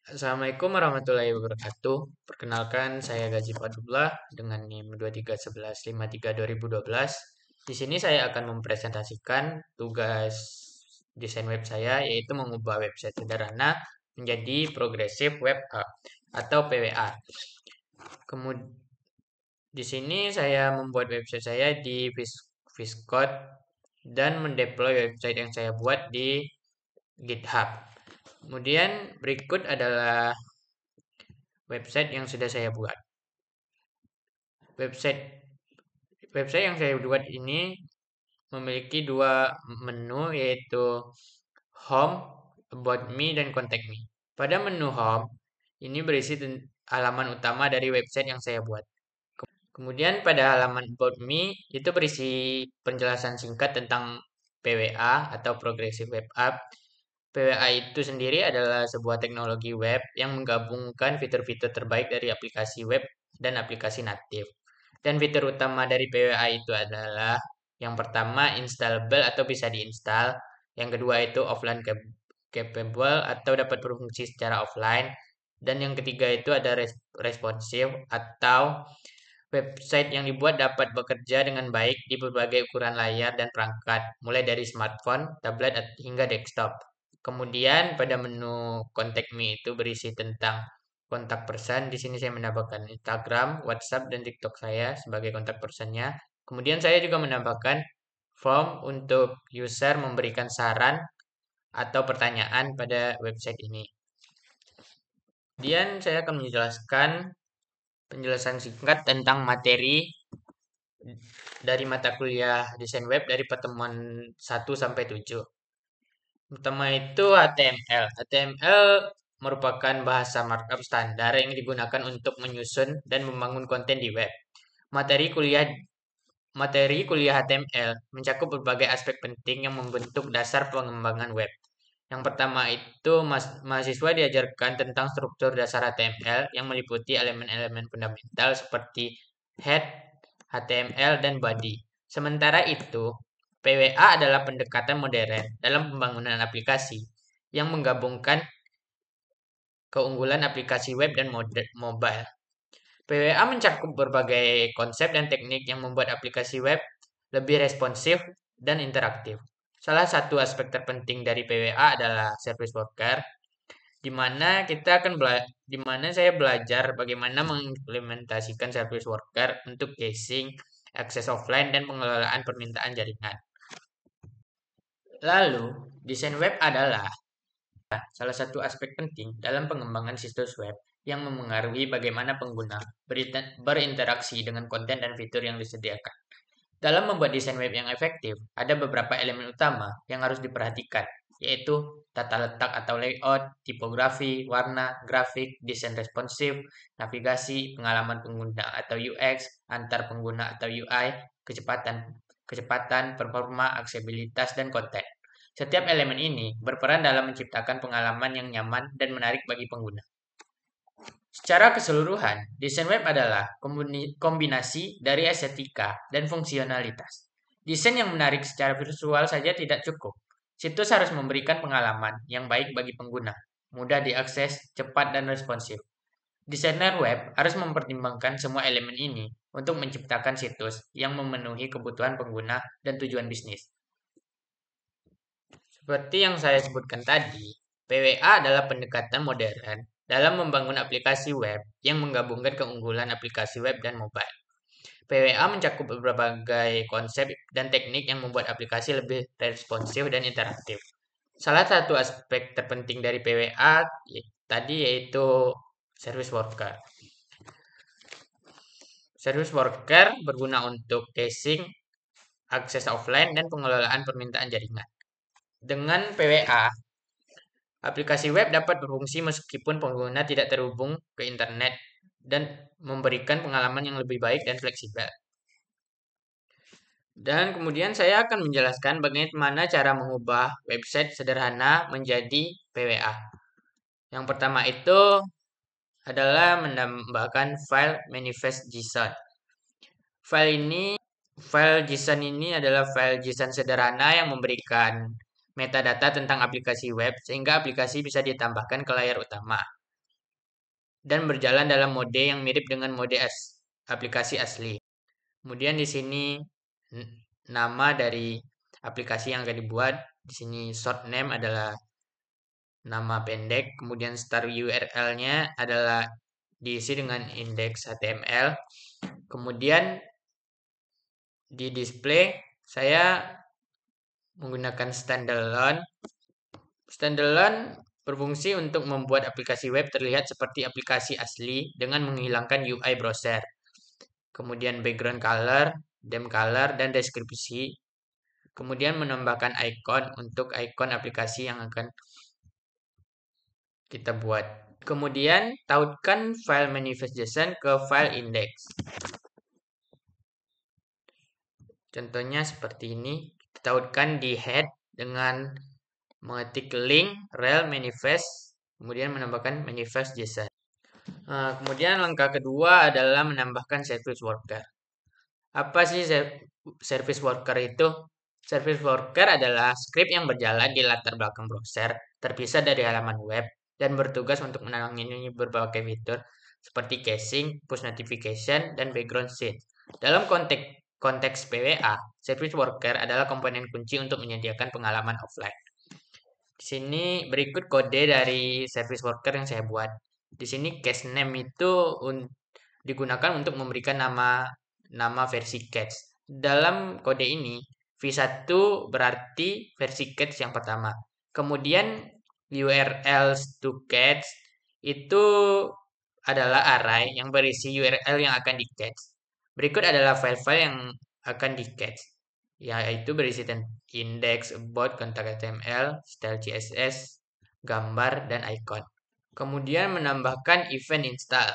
Assalamualaikum warahmatullahi wabarakatuh. Perkenalkan, saya Gazi Fadullah dengan NIM 23115332012. Di sini saya akan mempresentasikan tugas desain web saya, yaitu mengubah website sederhana menjadi progressive web app atau PWA. Kemudian di sini saya membuat website saya di Viscode dan mendeploy website yang saya buat di GitHub. Kemudian berikut adalah website yang sudah saya buat. Website website yang saya buat ini memiliki dua menu, yaitu Home, About Me, dan Contact Me. Pada menu Home, ini berisi halaman utama dari website yang saya buat. Kemudian pada halaman About Me, itu berisi penjelasan singkat tentang PWA atau Progressive Web App. PWA itu sendiri adalah sebuah teknologi web yang menggabungkan fitur-fitur terbaik dari aplikasi web dan aplikasi natif. Dan fitur utama dari PWA itu adalah yang pertama installable atau bisa diinstal, yang kedua itu offline capable atau dapat berfungsi secara offline, dan yang ketiga itu ada responsive atau website yang dibuat dapat bekerja dengan baik di berbagai ukuran layar dan perangkat, mulai dari smartphone, tablet, hingga desktop. Kemudian pada menu Contact Me itu berisi tentang kontak person. Di sini saya menambahkan Instagram, WhatsApp, dan TikTok saya sebagai kontak personnya. Kemudian saya juga menambahkan form untuk user memberikan saran atau pertanyaan pada website ini. Kemudian saya akan menjelaskan penjelasan singkat tentang materi dari mata kuliah desain web dari pertemuan 1 sampai 7. Pertama itu HTML. HTML merupakan bahasa markup standar yang digunakan untuk menyusun dan membangun konten di web. Materi kuliah HTML mencakup berbagai aspek penting yang membentuk dasar pengembangan web. Yang pertama itu mahasiswa diajarkan tentang struktur dasar HTML yang meliputi elemen-elemen fundamental seperti head, HTML, dan body. Sementara itu, PWA adalah pendekatan modern dalam pembangunan aplikasi yang menggabungkan keunggulan aplikasi web dan mobile. PWA mencakup berbagai konsep dan teknik yang membuat aplikasi web lebih responsif dan interaktif. Salah satu aspek terpenting dari PWA adalah service worker, di mana saya belajar bagaimana mengimplementasikan service worker untuk casing, akses offline, dan pengelolaan permintaan jaringan. Lalu, desain web adalah salah satu aspek penting dalam pengembangan situs web yang memengaruhi bagaimana pengguna berinteraksi dengan konten dan fitur yang disediakan. Dalam membuat desain web yang efektif, ada beberapa elemen utama yang harus diperhatikan, yaitu tata letak atau layout, tipografi, warna, grafik, desain responsif, navigasi, pengalaman pengguna atau UX, antar pengguna atau UI, kecepatan, performa, aksesibilitas, dan konten. Setiap elemen ini berperan dalam menciptakan pengalaman yang nyaman dan menarik bagi pengguna. Secara keseluruhan, desain web adalah kombinasi dari estetika dan fungsionalitas. Desain yang menarik secara visual saja tidak cukup. Situs harus memberikan pengalaman yang baik bagi pengguna, mudah diakses, cepat, dan responsif. Desainer web harus mempertimbangkan semua elemen ini untuk menciptakan situs yang memenuhi kebutuhan pengguna dan tujuan bisnis. Seperti yang saya sebutkan tadi, PWA adalah pendekatan modern dalam membangun aplikasi web yang menggabungkan keunggulan aplikasi web dan mobile. PWA mencakup berbagai konsep dan teknik yang membuat aplikasi lebih responsif dan interaktif. Salah satu aspek terpenting dari PWA tadi yaitu service worker. Service worker berguna untuk casing, akses offline, dan pengelolaan permintaan jaringan. Dengan PWA, aplikasi web dapat berfungsi meskipun pengguna tidak terhubung ke internet dan memberikan pengalaman yang lebih baik dan fleksibel. Dan kemudian saya akan menjelaskan bagaimana cara mengubah website sederhana menjadi PWA. Yang pertama itu adalah menambahkan file manifest JSON. File JSON ini adalah file JSON sederhana yang memberikan metadata tentang aplikasi web sehingga aplikasi bisa ditambahkan ke layar utama. dan berjalan dalam mode yang mirip dengan mode aplikasi asli. Kemudian di sini nama dari aplikasi yang akan dibuat. Di sini short name adalah nama pendek, kemudian start URL-nya adalah diisi dengan indeks HTML. Kemudian di display saya menggunakan standalone. Standalone berfungsi untuk membuat aplikasi web terlihat seperti aplikasi asli dengan menghilangkan UI browser. Kemudian background color, theme color, dan deskripsi. Kemudian menambahkan icon untuk icon aplikasi yang akan kita buat. Kemudian tautkan file manifest.json ke file index. Contohnya seperti ini. Kita tautkan di head dengan mengetik link rel manifest, kemudian menambahkan manifest.json. Kemudian langkah kedua adalah menambahkan service worker. Apa sih service worker itu? Service worker adalah script yang berjalan di latar belakang browser, terpisah dari halaman web, dan bertugas untuk menangani berbagai fitur seperti caching, push notification, dan background scene. Dalam konteks PWA, service worker adalah komponen kunci untuk menyediakan pengalaman offline. Di sini berikut kode dari service worker yang saya buat. Di sini cache name itu digunakan untuk memberikan nama versi cache. Dalam kode ini, v1 berarti versi cache yang pertama. Kemudian URLs to cache itu adalah array yang berisi URL yang akan di cache. Berikut adalah file-file yang akan di cache, yaitu berisi index, about, kontak HTML, style CSS, gambar, dan icon. Kemudian menambahkan event install.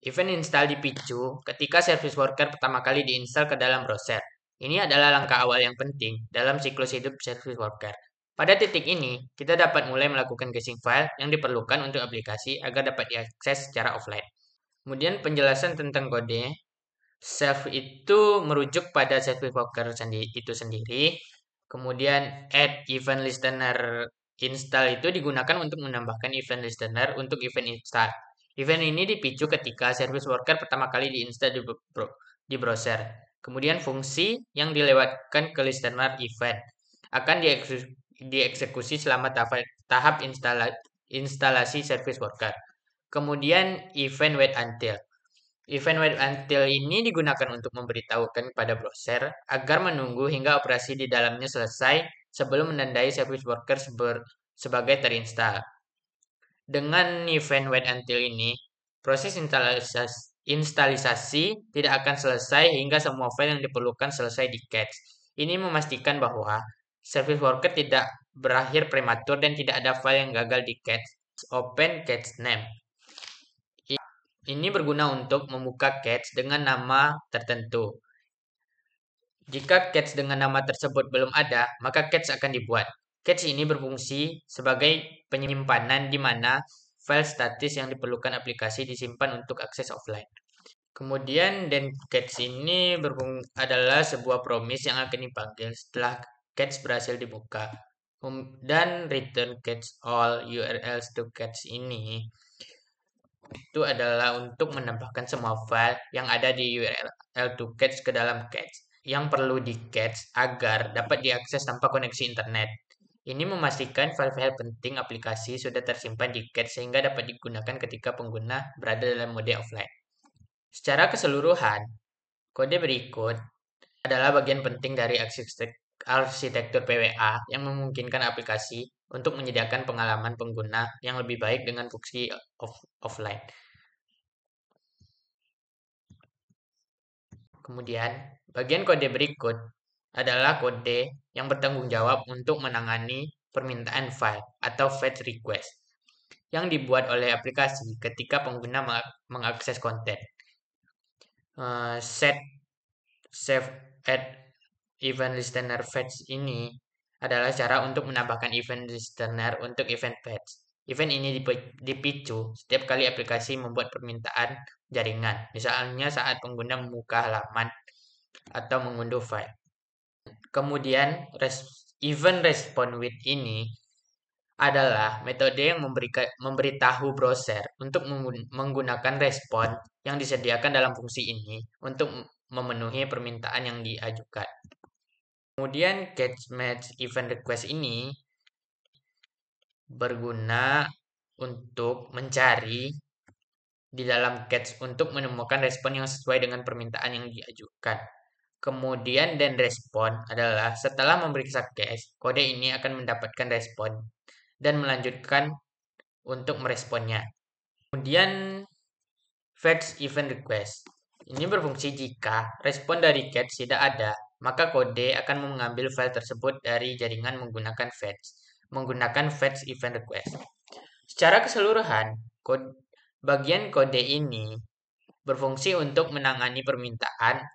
Event install dipicu ketika service worker pertama kali diinstal ke dalam browser. Ini adalah langkah awal yang penting dalam siklus hidup service worker. Pada titik ini, kita dapat mulai melakukan caching file yang diperlukan untuk aplikasi agar dapat diakses secara offline. Kemudian penjelasan tentang kode. Self itu merujuk pada service worker itu sendiri. Kemudian add event listener install itu digunakan untuk menambahkan event listener untuk event install. Event ini dipicu ketika service worker pertama kali diinstal di browser. Kemudian fungsi yang dilewatkan ke listener event akan dieksekusi selama tahap instalasi service worker. Kemudian event wait until. Event wait until ini digunakan untuk memberitahukan kepada browser agar menunggu hingga operasi di dalamnya selesai sebelum menandai service worker sebagai terinstall. Dengan event wait until ini, proses instalisasi tidak akan selesai hingga semua file yang diperlukan selesai di cache. Ini memastikan bahwa service worker tidak berakhir prematur dan tidak ada file yang gagal di cache. Open cache name. Ini berguna untuk membuka cache dengan nama tertentu. Jika cache dengan nama tersebut belum ada, maka cache akan dibuat. Cache ini berfungsi sebagai penyimpanan di mana file statis yang diperlukan aplikasi disimpan untuk akses offline. Kemudian then cache ini adalah sebuah promise yang akan dipanggil setelah cache berhasil dibuka. Dan return cache all URLs to cache ini itu adalah untuk menambahkan semua file yang ada di URL to cache ke dalam cache yang perlu di cache agar dapat diakses tanpa koneksi internet. Ini memastikan file-file penting aplikasi sudah tersimpan di cache sehingga dapat digunakan ketika pengguna berada dalam mode offline. Secara keseluruhan, kode berikut adalah bagian penting dari arsitektur PWA yang memungkinkan aplikasi untuk menyediakan pengalaman pengguna yang lebih baik dengan fungsi offline. Kemudian, bagian kode berikut adalah kode yang bertanggung jawab untuk menangani permintaan file atau fetch request yang dibuat oleh aplikasi ketika pengguna mengakses konten. Save add event listener fetch ini adalah cara untuk menambahkan event listener untuk event fetch. Event ini dipicu setiap kali aplikasi membuat permintaan jaringan, misalnya saat pengguna membuka halaman atau mengunduh file. Kemudian event response with ini adalah metode yang memberitahu browser untuk menggunakan respon yang disediakan dalam fungsi ini untuk memenuhi permintaan yang diajukan. Kemudian catch match event request ini berguna untuk mencari di dalam catch untuk menemukan respon yang sesuai dengan permintaan yang diajukan. Kemudian dan respon adalah setelah memeriksa catch, kode ini akan mendapatkan respon dan melanjutkan untuk meresponnya. Kemudian fetch event request. Ini berfungsi jika respon dari catch tidak ada, maka kode akan mengambil file tersebut dari jaringan menggunakan fetch event request. Secara keseluruhan, bagian kode ini berfungsi untuk menangani permintaan,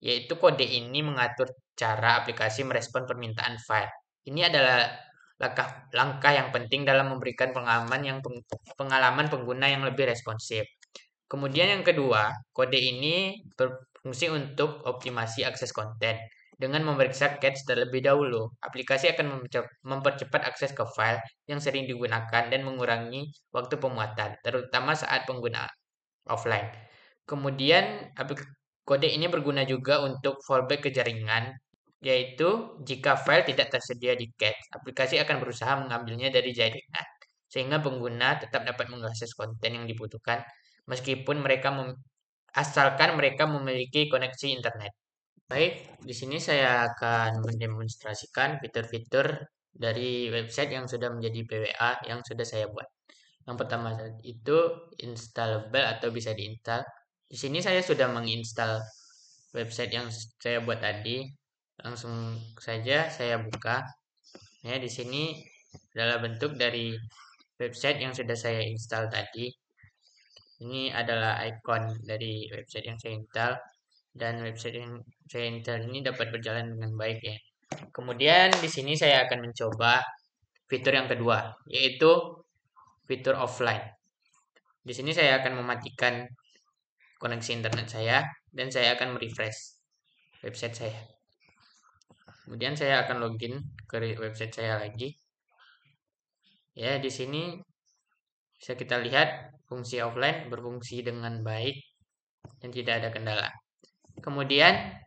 yaitu kode ini mengatur cara aplikasi merespon permintaan file. Ini adalah langkah yang penting dalam memberikan pengalaman pengguna yang lebih responsif. Kemudian yang kedua, kode ini berfungsi untuk optimasi akses konten. Dengan memeriksa catch terlebih dahulu, aplikasi akan mempercepat akses ke file yang sering digunakan dan mengurangi waktu pemuatan, terutama saat pengguna offline. Kemudian, kode ini berguna juga untuk fallback ke jaringan, yaitu jika file tidak tersedia di cache, aplikasi akan berusaha mengambilnya dari jaringan, sehingga pengguna tetap dapat mengakses konten yang dibutuhkan, meskipun asalkan mereka memiliki koneksi internet. Baik, di sini saya akan mendemonstrasikan fitur-fitur dari website yang sudah menjadi PWA yang sudah saya buat. Yang pertama itu installable atau bisa diinstal. Di sini saya sudah menginstal website yang saya buat tadi. Langsung saja saya buka. Ya, di sini adalah bentuk dari website yang sudah saya install tadi. Ini adalah ikon dari website yang saya install. Dan website yang saya install ini dapat berjalan dengan baik ya. Kemudian di sini saya akan mencoba fitur yang kedua, yaitu fitur offline. Di sini saya akan mematikan koneksi internet saya dan saya akan merefresh website saya. Kemudian saya akan login ke website saya lagi. Ya, di sini bisa kita lihat fungsi offline berfungsi dengan baik dan tidak ada kendala. Kemudian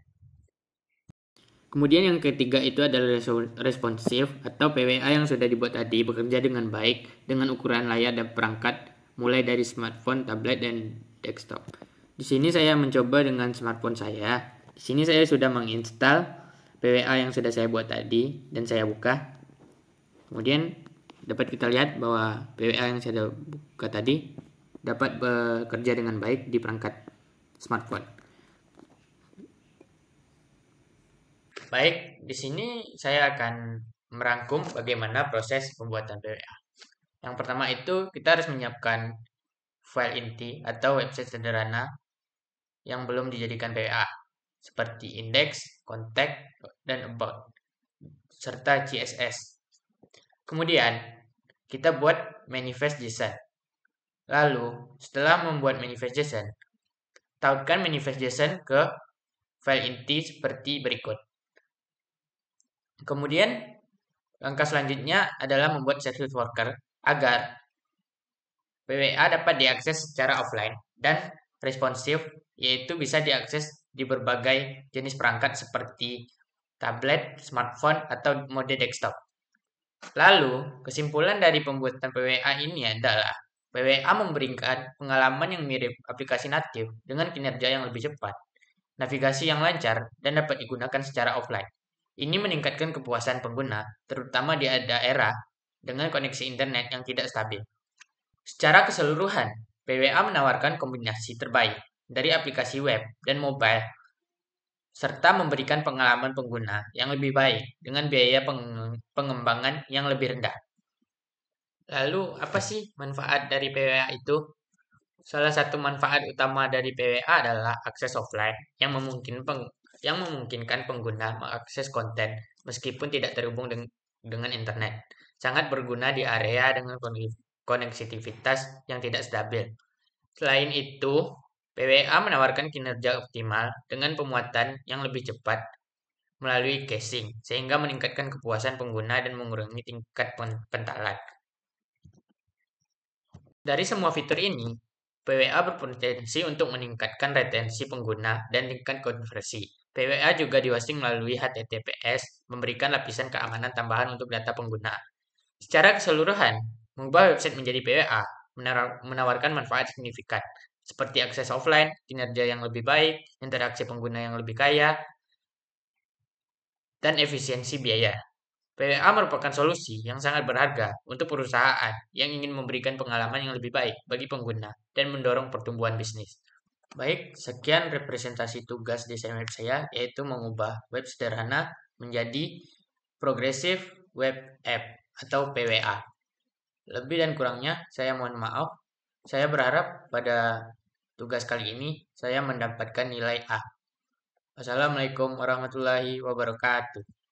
yang ketiga itu adalah responsif atau PWA yang sudah dibuat tadi bekerja dengan baik dengan ukuran layar dan perangkat mulai dari smartphone, tablet, dan desktop. Di sini saya mencoba dengan smartphone saya. Di sini saya sudah menginstal PWA yang sudah saya buat tadi dan saya buka. Kemudian dapat kita lihat bahwa PWA yang saya buka tadi dapat bekerja dengan baik di perangkat smartphone. Baik, di sini saya akan merangkum bagaimana proses pembuatan PWA. Yang pertama itu kita harus menyiapkan file inti atau website sederhana yang belum dijadikan PWA seperti index, contact, dan about serta CSS. Kemudian kita buat manifest JSON. Lalu setelah membuat manifest JSON, tautkan manifest JSON ke file inti seperti berikut. Kemudian langkah selanjutnya adalah membuat service worker agar PWA dapat diakses secara offline dan responsif, yaitu bisa diakses di berbagai jenis perangkat seperti tablet, smartphone, atau mode desktop. Lalu, kesimpulan dari pembuatan PWA ini adalah PWA memberikan pengalaman yang mirip aplikasi natif dengan kinerja yang lebih cepat, navigasi yang lancar, dan dapat digunakan secara offline. Ini meningkatkan kepuasan pengguna, terutama di daerah dengan koneksi internet yang tidak stabil. Secara keseluruhan, PWA menawarkan kombinasi terbaik dari aplikasi web dan mobile, serta memberikan pengalaman pengguna yang lebih baik dengan biaya pengembangan yang lebih rendah. Lalu, apa sih manfaat dari PWA itu? Salah satu manfaat utama dari PWA adalah akses offline yang memungkinkan pengguna mengakses konten meskipun tidak terhubung dengan internet. Sangat berguna di area dengan koneksivitas yang tidak stabil. Selain itu, PWA menawarkan kinerja optimal dengan pemuatan yang lebih cepat, melalui caching, sehingga meningkatkan kepuasan pengguna dan mengurangi tingkat pentalan. Dari semua fitur ini, PWA berpotensi untuk meningkatkan retensi pengguna dan tingkat konversi. PWA juga di-hosting melalui HTTPS, memberikan lapisan keamanan tambahan untuk data pengguna. Secara keseluruhan, mengubah website menjadi PWA menawarkan manfaat signifikan, seperti akses offline, kinerja yang lebih baik, interaksi pengguna yang lebih kaya, dan efisiensi biaya. PWA merupakan solusi yang sangat berharga untuk perusahaan yang ingin memberikan pengalaman yang lebih baik bagi pengguna dan mendorong pertumbuhan bisnis. Baik, sekian representasi tugas desain web saya, yaitu mengubah web sederhana menjadi Progressive Web App atau PWA. Lebih dan kurangnya, saya mohon maaf. Saya berharap pada tugas kali ini saya mendapatkan nilai A. Wassalamualaikum warahmatullahi wabarakatuh.